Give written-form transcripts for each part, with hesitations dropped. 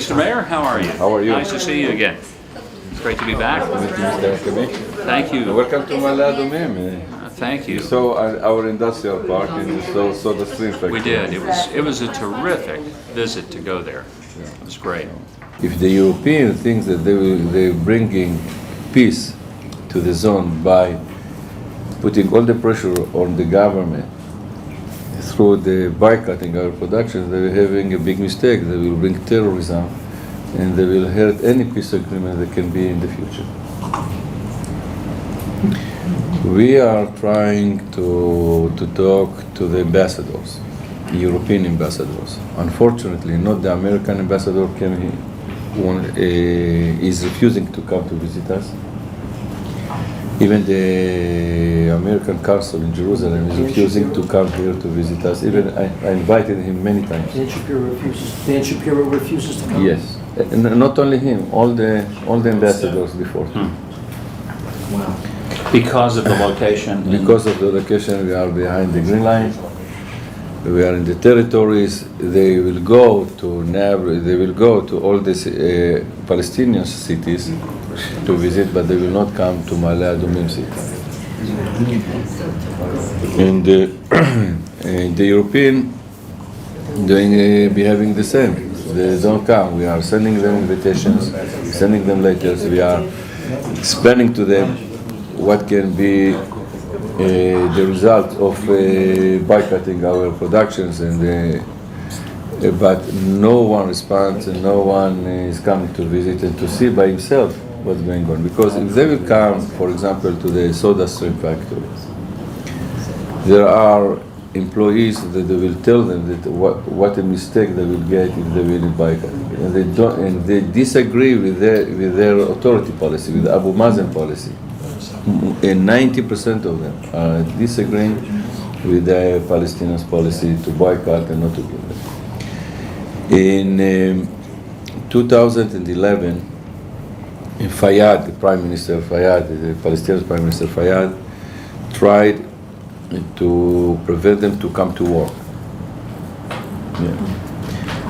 Mr. Mayor, how are you? How are you? Nice to see you again. It's great to be back. Thank you. Welcome to Maaleh, Adumim. Thank you. So our industrial park and you saw the stream factory. We did. It was a terrific visit to go there. It was great. If the European thinks that they're bringing peace to the zone by putting all the pressure on the government through the boycotting our production, they're having a big mistake. They will bring terrorism and they will hurt any peace agreement that can be in the future. We are trying to talk to the ambassadors, European ambassadors. Unfortunately, not the American ambassador is refusing to come to visit us. Even the American consul in Jerusalem is refusing to come here to visit us. Even I invited him many times. Dan Shapiro refuses to come? Yes. And not only him, all the ambassadors before. Wow. Because of the location. Because of the location, we are behind the Green Line. We are in the territories. They will go to they will go to all these Palestinian cities to visit, but they will not come to Maaleh Adumim city. And the European behaving the same. They don't come. We are sending them invitations, sending them letters. We are explaining to them what can be the result of boycotting our productions, but no one responds and no one is coming to visit and to see by himself what's going on. Because if they will come, for example, to the soda stream factory, there are employees that they will tell them that what a mistake they will get if they will boycott, and they disagree with their authority policy, with the Abu Mazen policy. And 90% of them are disagreeing with the Palestinians' policy to boycott and not to give them. In 2011, Fayyad, the Prime Minister Fayyad, the Palestinian Prime Minister Fayyad, tried to prevent them to come to work. Yeah.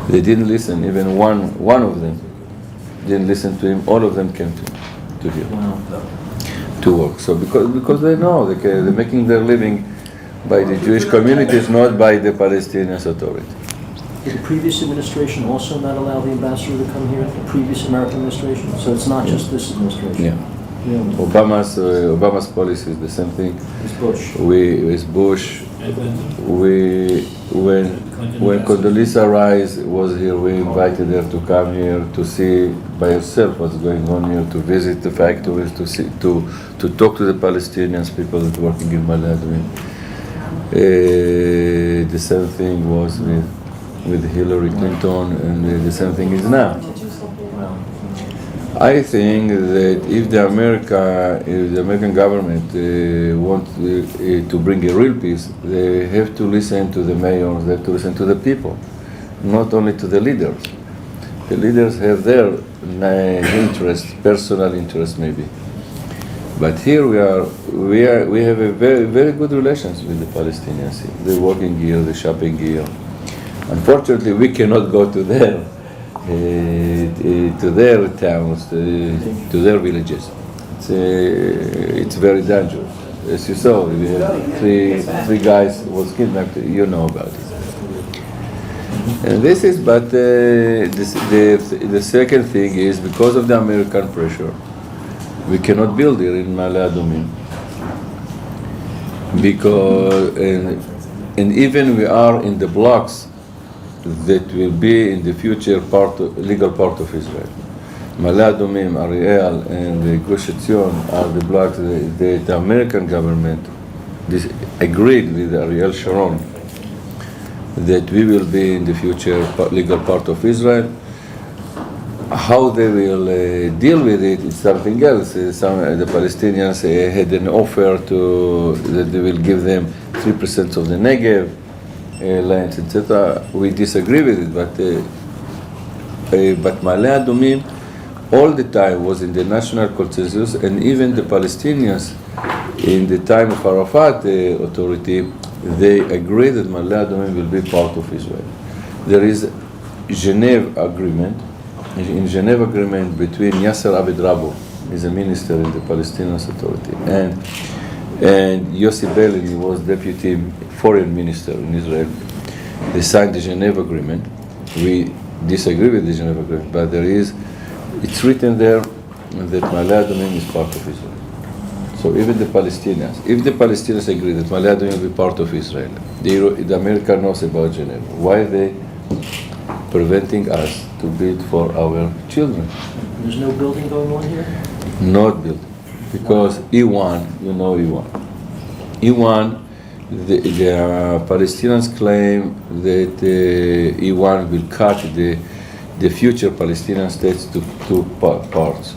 They didn't listen. Even one of them didn't listen to him. All of them came to him. Wow. To work. So because they know they're making their living by the Jewish communities, not by the Palestinian Authority. Did the previous administration also not allow the ambassador to come here? The previous American administration? So it's not just this administration? Yeah. Obama's policy is the same thing. It's Bush. It's Bush. When Condoleezza Rice was here, we invited her to come here to see by herself what's going on here, to visit the factories, to talk to the Palestinians, people that are working in Maaleh Adumim. The same thing was with Hillary Clinton, and the same thing is now. I think that if the American government wants to bring a real peace, they have to listen to the mayors, they have to listen to the people, not only to the leaders. The leaders have their interest, personal interest maybe. But here we have a very, very good relations with the Palestinians. They're working here, they're shopping here. Unfortunately, we cannot go to their towns, to their villages. It's very dangerous. As you saw, we had three guys was kidnapped. You know about it. And this is, but the second thing is because of the American pressure, we cannot build here in Maaleh Adumim. Because and even we are in the blocks that will be in the future legal part of Israel. Maaleh Adumim, Ariel, and Gush Etzion are the blocks that the American government agreed with Ariel Sharon that we will be in the future legal part of Israel. How they will deal with it is something else. The Palestinians had an offer that they will give them 3% of the Negev lands, etc. We disagree with it, but Maaleh Adumim all the time was in the national consensus, and even the Palestinians in the time of Arafat authority, they agree that Maaleh Adumim will be part of Israel. There is Geneva agreement in Geneva agreement between Yasser Abed he's a minister in the Palestinian Authority, and Yossi Beilin, he was deputy foreign minister in Israel. They signed the Geneva agreement. We disagree with the Geneva agreement, but it's written there that Maaleh Adumim is part of Israel. So even the Palestinians, if the Palestinians agree that Maaleh Adumim will be part of Israel, the America knows about Geneva. Why are they preventing us to build for our children? There's no building going on here? Not building. Because E1, you know E1. E1, the Palestinians claim that E1 will cut the future Palestinian states to two parts,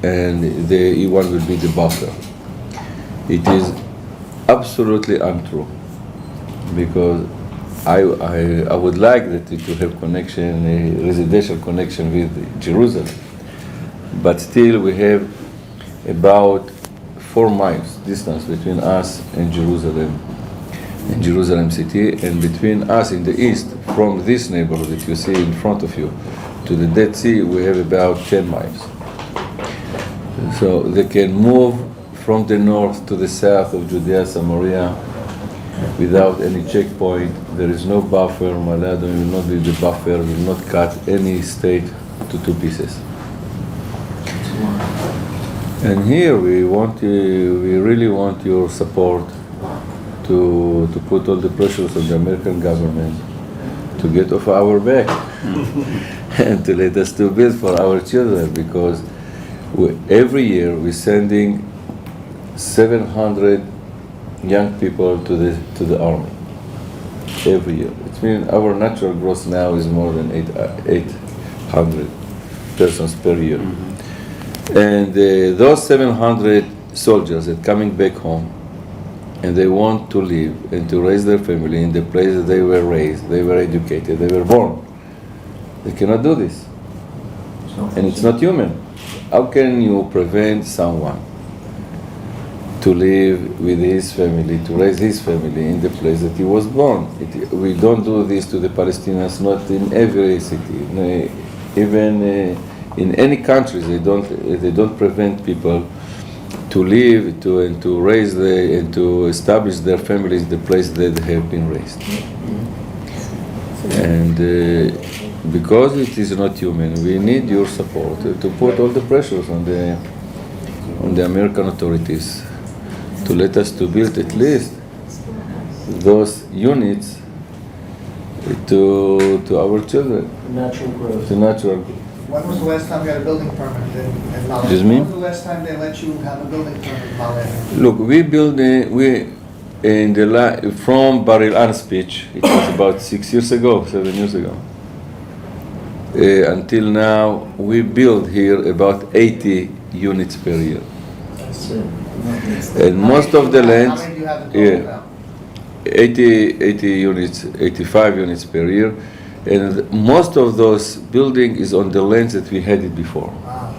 and the E1 will be the buffer. It is absolutely untrue, because I would like that to have connection, a residential connection with Jerusalem, but still we have about 4 miles distance between us and Jerusalem city, and between us in the east, from this neighborhood that you see in front of you to the Dead Sea, we have about 10 miles. So they can move from the north to the south of Judea, Samaria, without any checkpoint. There is no buffer. Maaleh Adumim will not be the buffer, will not cut any state to 2 pieces. And here we really want your support to put all the pressures on the American government to get off our back and to let us to build for our children, because every year we're sending 700 young people to the army. Every year. It means our natural growth now is more than 800 persons per year. Mm-hmm. And those 700 soldiers that coming back home, and they want to live and to raise their family in the place that they were raised, they were educated, they were born. They cannot do this. And it's not human. How can you prevent someone to live with his family, to raise his family in the place that he was born? We don't do this to the Palestinians, not in every city. Even in any countries, they don't prevent people to live and to raise and to establish their families in the place that they have been raised. And because it is not human, we need your support to put all the pressures on the American authorities to let us to build at least those units to our children. Natural growth. To natural growth. When was the last time you had a building permit in Maaleh? Excuse me? When was the last time they let you have a building permit in Maaleh? Look, from Bar Ilan's speech, it was about 7 years ago, until now, we build here about 80 units per year. That's it. And most of the land, How many do you have in total now? 80 units, 85 units per year, and most of those building is on the lands that we had it before. Wow.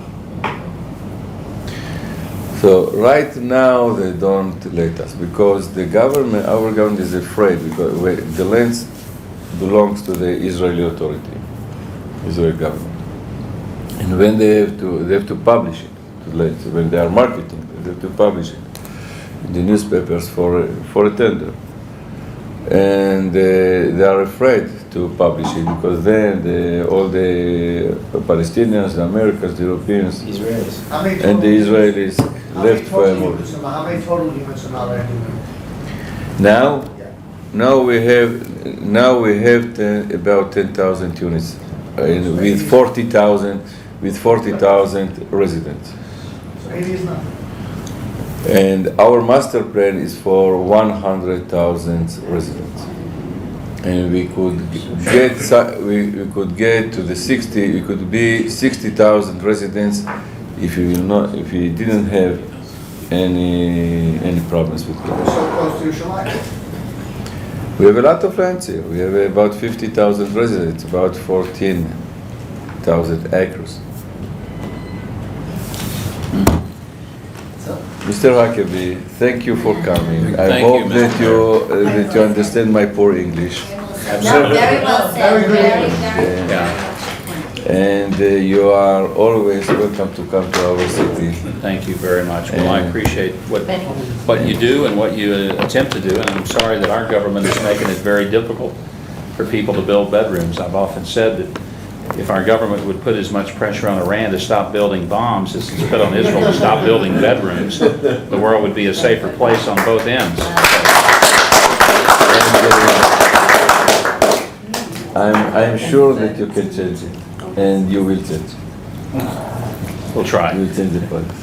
So right now they don't let us, because our government is afraid, because the lands belongs to the Israeli authority, Israeli government, and when they have to publish it, the lands, when they are marketing, they have to publish it in the newspapers for a tender, and they are afraid to publish it, because then all the Palestinians, the Americans, the Europeans, Israelis. How many and the Israelis left for How many total units in Maaleh do you have? now. Yeah. Now we have about 10,000 units with 40,000 residents, So 80 is nothing. and our master plan is for 100,000 residents, and we could get to the 60. We could be 60,000 residents if we didn't have any problems with We're it. so close to Yerushalayim. We have a lot of lands here. We have about 50,000 residents, about 14,000 acres. Mr. Huckabee, thank you for coming. I Thank hope you, that Mr. you understand my poor English. No, very well said, Very good. very, very, Yeah. very Yeah. much. And you are always welcome to come to our city. Thank you very much. Well, I appreciate what you do and what you attempt to do, and I'm sorry that our government is making it very difficult for people to build bedrooms. I've often said that if our government would put as much pressure on Iran to stop building bombs as it's put on Israel to stop building bedrooms, the world would be a safer place on both ends. I'm sure that you can change it, and you will change. We'll try. You will change the policy.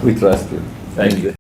We trust you. Thank you.